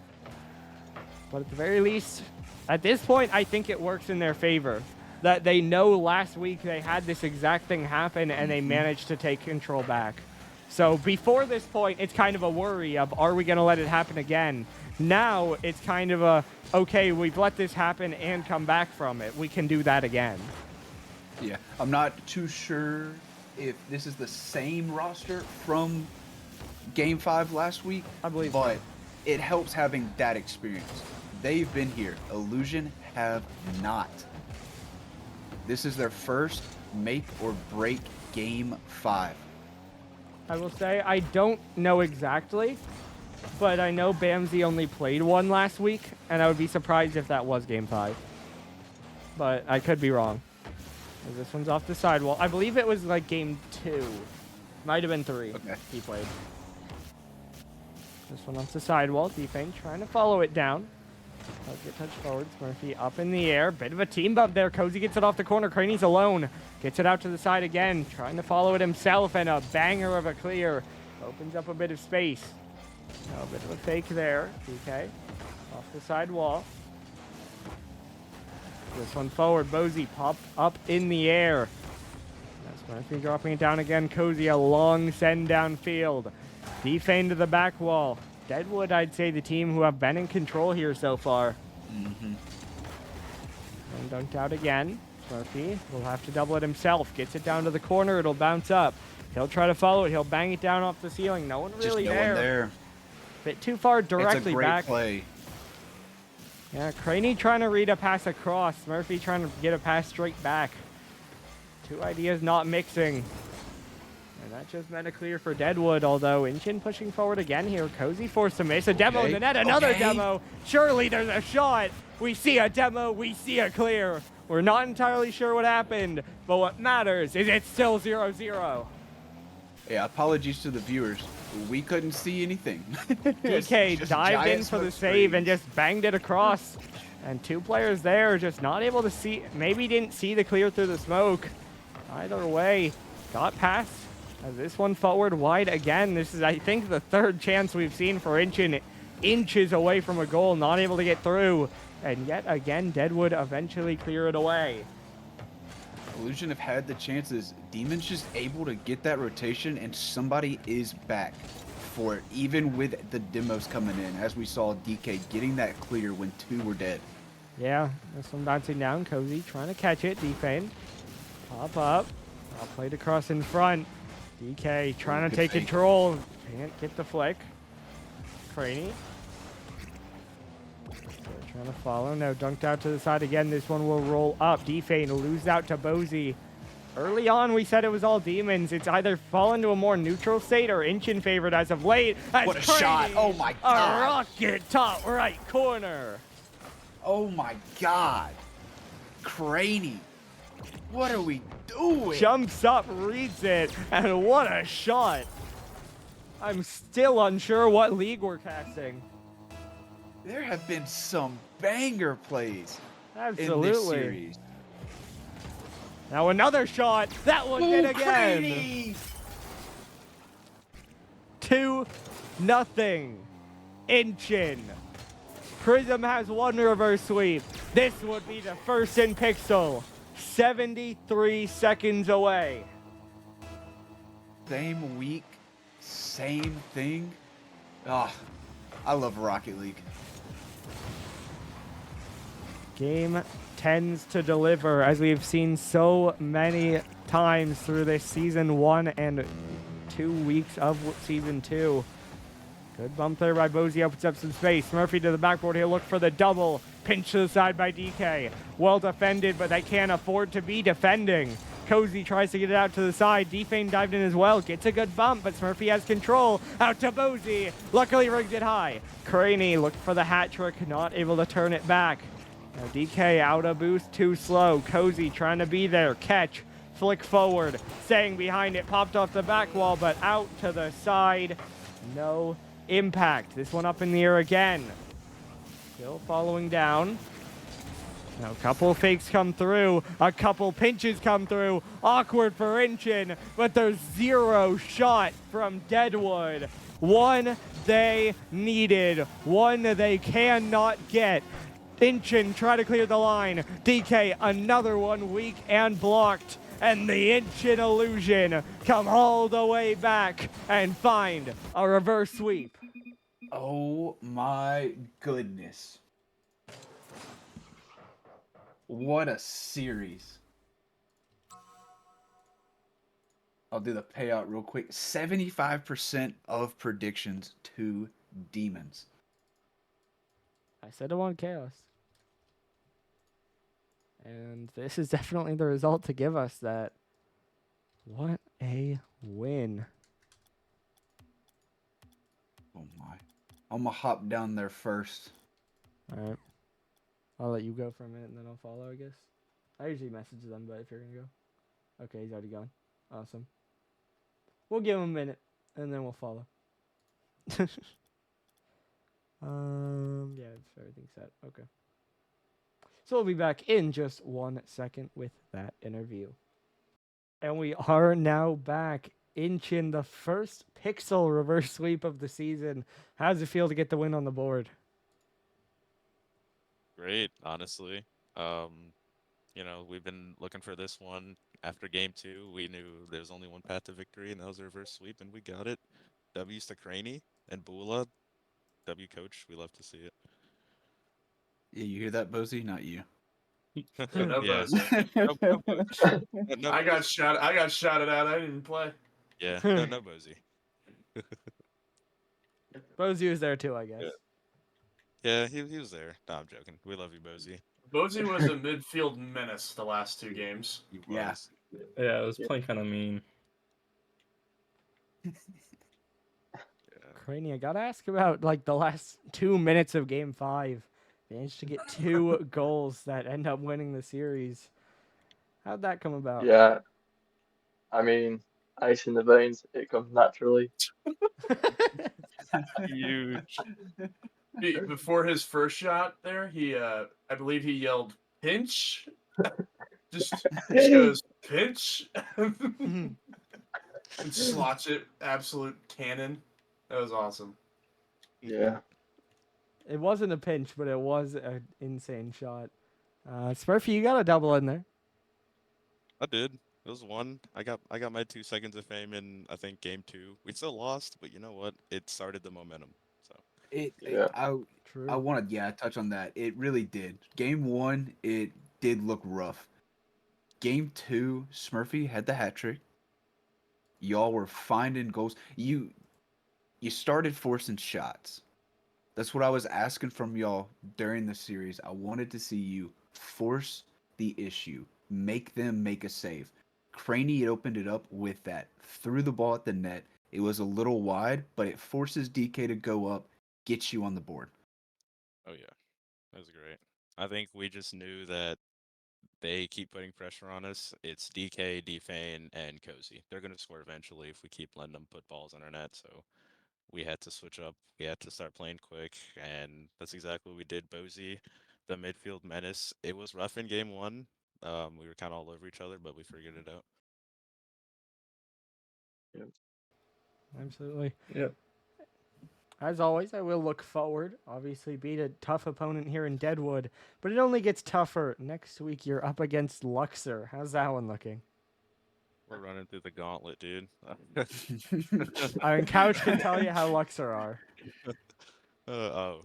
But at the very least, at this point, I think it works in their favor. That they know last week they had this exact thing happen and they managed to take control back. So before this point, it's kind of a worry of, are we going to let it happen again? Now it's kind of a, okay, we've let this happen and come back from it. We can do that again. Yeah. I'm not too sure if this is the same roster from game 5 last week. I believe but so. it helps having that experience. They've been here. Illusion have not. This is their first make or break game 5. I will say I don't know exactly, but I know Bamsey only played one last week, and I would be surprised if that was game 5. But I could be wrong. This one's off the sidewall. I believe it was like game 2. Might have been 3. Okay. He played. This one off the sidewall. Defane trying to follow it down. Does get touched forwards. Murphy up in the air. Bit of a team bump there. Cozy gets it off the corner. Craney's alone. Gets it out to the side again. Trying to follow it himself, and a banger of a clear. Opens up a bit of space. A bit of a fake there. DK off the side wall. This one forward. Bozy popped up in the air. That's Murphy dropping it down again. Cozy a long send downfield. Defane to the back wall. Deadwood, I'd say, the team who have been in control here so far. Mm-hmm. And dunked out again. Murphy will have to double it himself. Gets it down to the corner. It'll bounce up. He'll try to follow it. He'll bang it down off the ceiling. No one really Just no one there. Bit too far directly it's a great back. play. Yeah, Craney trying to read a pass across. Murphy trying to get a pass straight back. Two ideas not mixing. And that just meant a clear for Deadwood, although Incheon pushing forward again here. Cozy forced to miss. A demo in the net. Another demo. Surely there's a shot. We see a demo. We see a clear. We're not entirely sure what happened, but what matters is it's still 0-0. Yeah, apologies to the viewers. We couldn't see anything. DK dived in for the save and just banged it across. And two players there just not able to see, maybe didn't see the clear through the smoke. Either way, got past. As this one forward wide again. This is, I think, the third chance we've seen for Incheon. Inches away from a goal, not able to get through. And yet again, Deadwood eventually clear it away. Illusion have had the chances. Demon's just able to get that rotation, and somebody is back for it, even with the demos coming in, as we saw DK getting that clear when 2 were dead. Yeah, this one bouncing down. Cozy trying to catch it. Defane. Pop up. Played across in front. DK trying to take control. Can't get the flick. Craney. Trying to follow. No, dunked out to the side again. This one will roll up. Defane lose out to Bozy. Early on, we said it was all demons. It's either fallen to a more neutral state or Incheon favored as of late. What a shot. Oh, my God. A rocket top right corner. Oh, my God. Craney. What are we doing? Jumps up, reads it, and what a shot. I'm still unsure what league we're casting. There have been some banger plays Absolutely. in this series. Now another shot. That one hit again. Craney! 2-0. Incheon. Prism has one reverse sweep. This would be the first in Pixel. 73 seconds away. Same week, same thing. Ah, I love Rocket League. Game tends to deliver, as we've seen so many times through this season 1 and 2 weeks of season 2. Good bump there by Bozy, opens up some space. Murphy to the backboard, he'll look for the double. Pinch to the side by DK. Well defended, but they can't afford to be defending. Cozy tries to get it out to the side. Defane dived in as well. Gets a good bump, but Smurfy has control. Out to Bozy. Luckily rigged it high. Craney looked for the hat trick, not able to turn it back. Now DK out of boost, too slow. Cozy trying to be there. Catch. Flick forward. Staying behind it. Popped off the back wall, but out to the side. No impact. This one up in the air again. Still following down. Now a couple fakes come through. A couple pinches come through. Awkward for Incheon, but there's zero shot from Deadwood. One they needed. One they cannot get. Incheon try to clear the line. DK another one weak and blocked. And the Incheon Illusion come all the way back and find a reverse sweep. Oh my goodness. What a series. I'll do the payout real quick. 75% of predictions to demons. I said I want chaos. And this is definitely the result to give us that. What a win. Oh my. I'm gonna hop down there first. All right. I'll let you go for a minute and then I'll follow, I guess. I usually message them, but if you're going to go. Okay, he's already gone. Awesome. We'll give him a minute and then we'll follow. Yeah, everything's set. Okay. So we'll be back in just 1 second with that interview. And we are now back. Incheon, the first pixel reverse sweep of the season. How does it feel to get the win on the board? Great, honestly. We've been looking for this one after game two. We knew there was only one path to victory, and that was a reverse sweep, and we got it. W's to Craney and Bula. W coach, we love to see it. Yeah, you hear that, Bozy? Not you. No Yeah. buzz. No, I got shouted out. I didn't play. yeah, no Bozy. Bozy was there too, I guess. Yeah, he was there. No, I'm joking. We love you, Bozy. Bozy was a midfield menace the last two games. He Yeah. was. Yeah, it was playing kind of mean. Yeah. Craney, I gotta ask about like the last 2 minutes of Game 5. Managed to get 2 goals that end up winning the series. How'd that come about? Yeah, I mean, ice in the veins, it comes naturally. Huge. Before his first shot there, I believe he yelled pinch. just goes pinch and slots it. Absolute cannon. That was awesome. Yeah. It wasn't a pinch, but it was an insane shot. Smurfy, you got a double in there. I did. It was one. I got my 2 seconds of fame in I think game two. We still lost, but you know what? It started the momentum. So Yeah. True. I wanted, touch on that. It really did. Game 1, it did look rough. Game 2, Smurfy had the hat trick. Y'all were finding goals. You started forcing shots. That's what I was asking from y'all during the series. I wanted to see you force the issue, make them make a save. Craney opened it up with that. Threw the ball at the net. It was a little wide, but it forces DK to go up, gets you on the board. oh yeah, that was great. I think we just knew that they keep putting pressure on us. It's DK, Defane, and Cozy. They're gonna score eventually if we keep letting them put balls on our net. So we had to switch up. We had to start playing quick, and that's exactly what we did. Bozy, the midfield menace. It was rough in game one. We were kind of all over each other, but we figured it out. Absolutely. Yep. As always, I will look forward. Obviously, beat a tough opponent here in Deadwood, but it only gets tougher. Next week, you're up against Luxor. How's that one looking? We're running through the gauntlet, dude. I mean, Couch can tell you how Luxor are. Oh,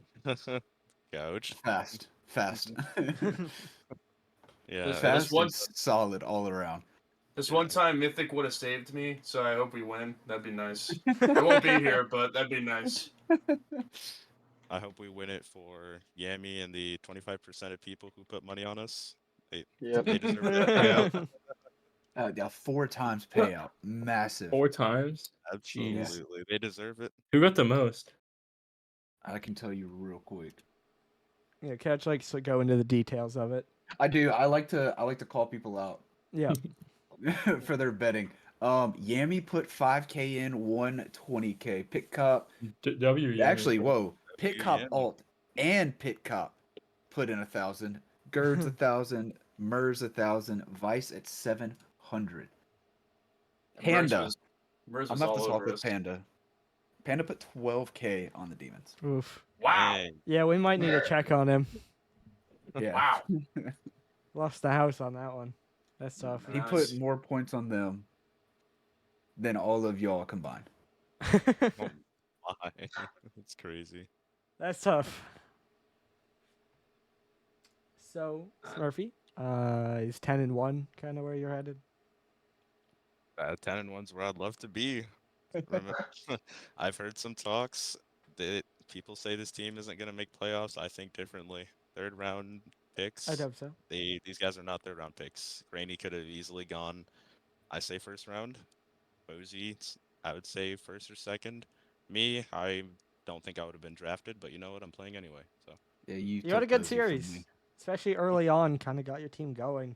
Couch. Fast. Yeah, Fast one- and solid all around. This one time Mythic would have saved me, so I hope we win. That'd be nice. I won't be here, but that'd be nice. I hope we win it for Yami and the 25% of people who put money on us. Yep. They deserve that payout. Yeah, 4 times payout. Massive. 4 times? Absolutely, they deserve it. Who got the most? I can tell you real quick. Yeah, Couch likes to go into the details of it. I do. I like to call people out Yeah. for their betting. Yami put 5K in, won 20K. Pit Cop. W. Yeah, Actually, whoa. Pit Cop Yami. Alt and Pit Cop put in 1,000. Gerd's 1,000. Mers 1,000. Vice at 700. Panda. Mers I'm was gonna have all to talk over with us. Panda. Panda put 12K on the demons. Oof. Wow. Dang. Yeah, we might need to check on him. Yeah. Wow. Lost the house on that one. That's tough. He Nice. put more points on them than all of y'all combined. Why? It's crazy. That's tough. So, Smurfy, is 10-1 kind of where you're headed? 10-1's where I'd love to be. I've heard some talks that people say this team isn't gonna make playoffs. I think differently. Third round picks. I'd hope so. These guys are not third round picks. Graney could have easily gone. I say first round. Posey, I would say first or second. Me, I don't think I would have been drafted, but you know what? I'm playing anyway. So Yeah, you You had a took good Posey from series, me. especially early on. Kind of got your team going.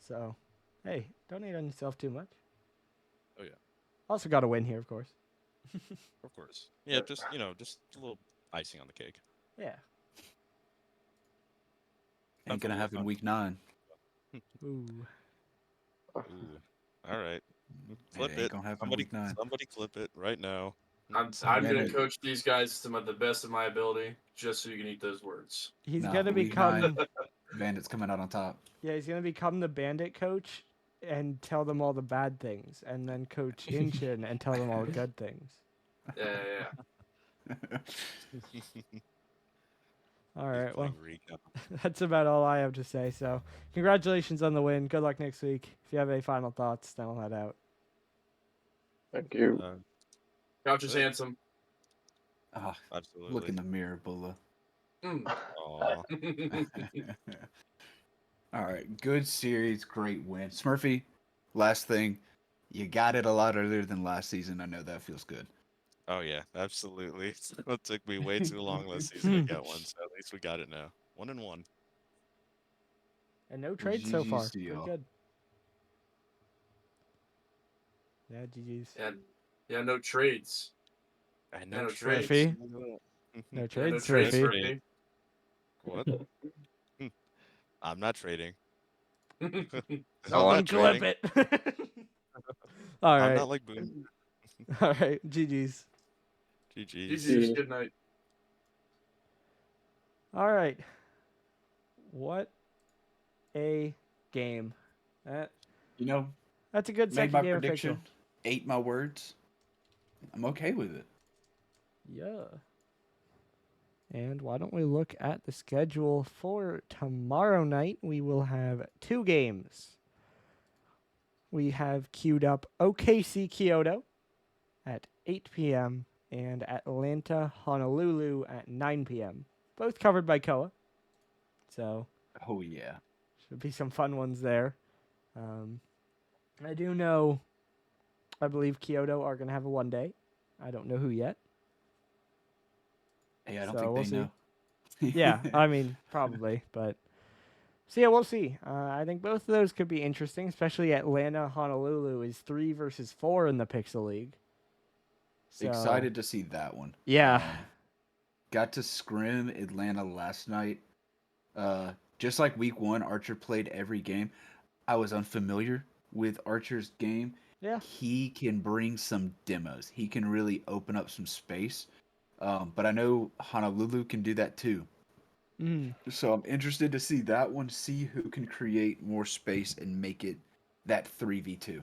So, hey, don't hate on yourself too much. Oh, yeah. Also got a win here, of course. of course. Yeah, just just a little icing on the cake. Yeah. Ain't gonna Hopefully happen we'll week 9. Ooh. Ooh. All right. Flip It ain't it. gonna happen Somebody week 9. somebody clip it right now. I'm Somebody- gonna Bennett. coach these guys to the best of my ability, just so you can eat those words. He's Nah, gonna week become 9, Bandits coming out on top. yeah, he's gonna become the bandit coach and tell them all the bad things, and then coach Incheon and tell them all the good things. Yeah. All He's right, well, playing Rico. that's about all I have to say. So, congratulations on the win. Good luck next week. If you have any final thoughts, then we'll head out. Thank you. Couch is Good. handsome. Ah, Absolutely. look in the mirror, Bulla. Mm. Aw. All right, good series, great win. Smurfy, last thing, you got it a lot earlier than last season. I know that feels good. Oh yeah, absolutely. It took me way too long last season to get one, so at least we got it now. 1-1. And no trades so GGs far. to Pretty y'all. good. Yeah, GG's. Yeah, no trades. And Yeah, no no trades. trades. Look at that. No Yeah, no trades, trades, Smurfy. Smurfy. What? I'm not trading. I'm Someone not clip trading. it. All I'm right. not like Boone. All right. GG's. GG's. GG's. Good night. All right. What a game. You know, That's a good made second my game of prediction, Fiction. ate my words. I'm okay with it. Yeah. And why don't we look at the schedule for tomorrow night? We will have 2 games. We have queued up OKC Kyoto at 8 p.m. and Atlanta Honolulu at 9 p.m. Both covered by Koa. So Oh yeah. should be some fun ones there. I do know, I believe Kyoto are going to have a 1-day. I don't know who yet. Hey, I don't So think we'll they see. know. Yeah, I mean, probably, but so yeah, we'll see. I think both of those could be interesting, especially Atlanta Honolulu is 3 versus 4 in the Pixel League. So, Excited to see that one. Yeah. Got to scrim Atlanta last night. Just like week 1, Archer played every game. I was unfamiliar with Archer's game. Yeah. He can bring some demos. He can really open up some space. But I know Honolulu can do that too. So I'm interested to see that one, see who can create more space and make it that 3v2.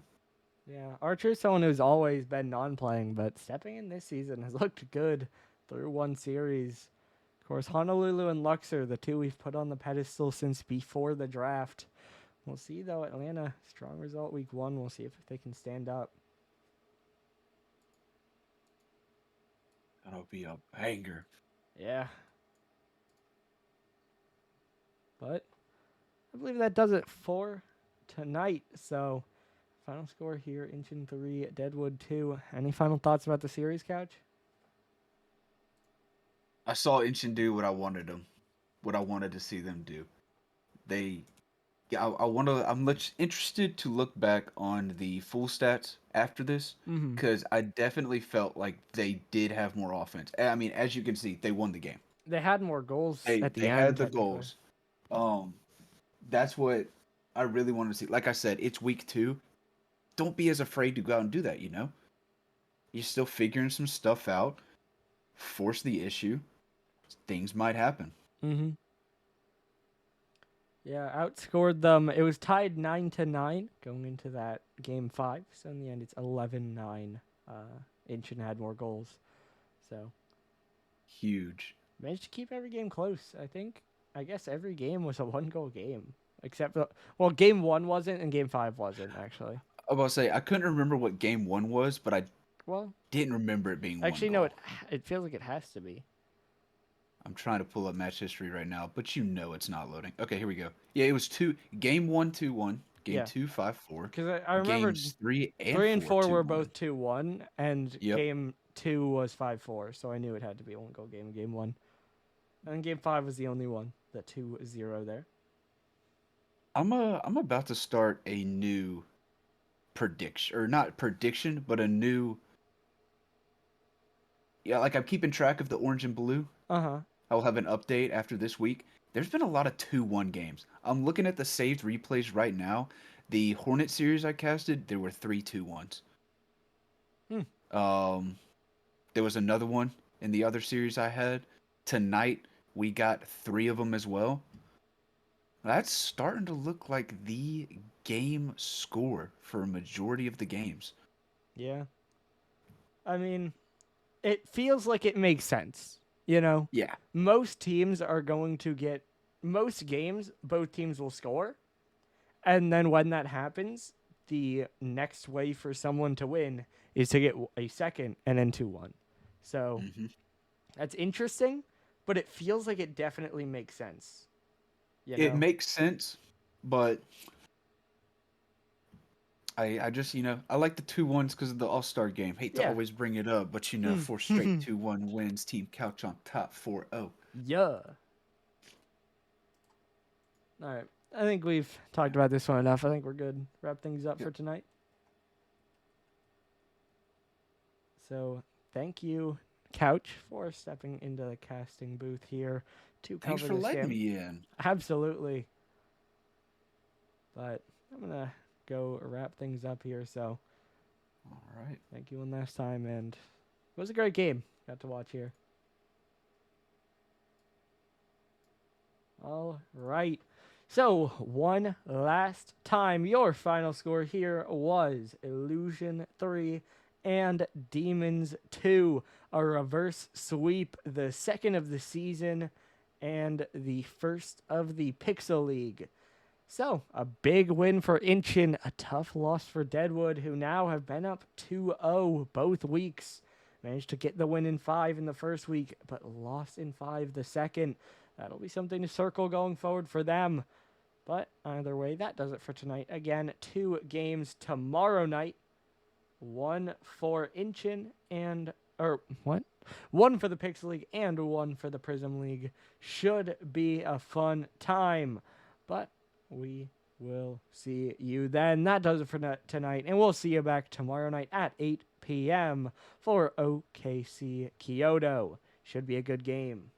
Yeah, Archer's someone who's always been non-playing, but stepping in this season has looked good through one series. Of course, Honolulu and Luxor, the 2 we've put on the pedestal since before the draft. We'll see, though, Atlanta, strong result week 1. We'll see if they can stand up. That'll be a banger. Yeah. But I believe that does it for tonight. So, final score here, Incheon 3, Deadwood 2. Any final thoughts about the series, Couch? I saw Incheon do what I wanted to see them do. I'm much interested to look back on the full stats after this because I definitely felt like they did have more offense. I mean, as you can see, they won the game. They had more goals at the They end. had the technically. goals. That's what I really wanted to see. Like I said, it's week 2. Don't be as afraid to go out and do that. You're still figuring some stuff out. Force the issue. Things might happen. Yeah, outscored them. It was tied 9-9 going into that game 5. So in the end, it's 11-9. Incheon had more goals. So Huge. managed to keep every game close. I guess every game was a 1-goal game. Except, well, game 1 wasn't and game 5 wasn't, actually. I was about to say, I couldn't remember what game 1 was, but Well, Didn't remember it being one actually, goal. no. It feels like it has to be. I'm trying to pull up match history right now, but you know it's not loading. Okay, here we go. Yeah, it was game 1 2-1, game Yeah. 2 5-4, Because I remembered games 3 and 3 and 4 were 4-2-1. both 2-1, and Yep. game 2 was 5-4. So I knew it had to be a one goal game in game 1. And game 5 was the only one that 2-0 there. I'm about to start a new prediction, or not prediction, but a new. Yeah, like I'm keeping track of the orange and blue. Uh-huh. I will have an update after this week. There's been a lot of 2-1 games. I'm looking at the saved replays right now. The Hornet series I casted, there were 3 2-1s. There was another one in the other series I had. Tonight, we got 3 of them as well. That's starting to look like the game score for a majority of the games. Yeah. I mean, it feels like it makes sense. You know, Yeah. most teams are going to get most games, both teams will score. And then when that happens, the next way for someone to win is to get a second and then 2-1. So hmm that's interesting, but it feels like it definitely makes sense. You It know? makes sense, but I just, I like the 2-1s because of the All-Star game. Hate to Yeah. always bring it up, but 4 straight 2-1 wins, Team Couch on top 4-0. Yeah. All right. I think we've talked about this one enough. I think we're good. Wrap things up Yep. for tonight. So thank you, Couch, for stepping into the casting booth here to Thanks cover for this letting game. me in. Absolutely. But I'm going to go wrap things up here. So All right. thank you one last time. And it was a great game. Got to watch here. All right. So, one last time, your final score here was Illusion 3 and Demons 2. A reverse sweep, the second of the season and the first of the Pixel League. So, a big win for Incheon, a tough loss for Deadwood, who now have been up 2-0 both weeks. Managed to get the win in 5 in the first week, but lost in 5 the second. That'll be something to circle going forward for them. But either way, that does it for tonight. Again, 2 games tomorrow night. 1 for Incheon and... what? 1 for the Pixel League and 1 for the Prism League. Should be a fun time. But we will see you then. That does it for tonight. And we'll see you back tomorrow night at 8 p.m. for OKC Kyoto. Should be a good game.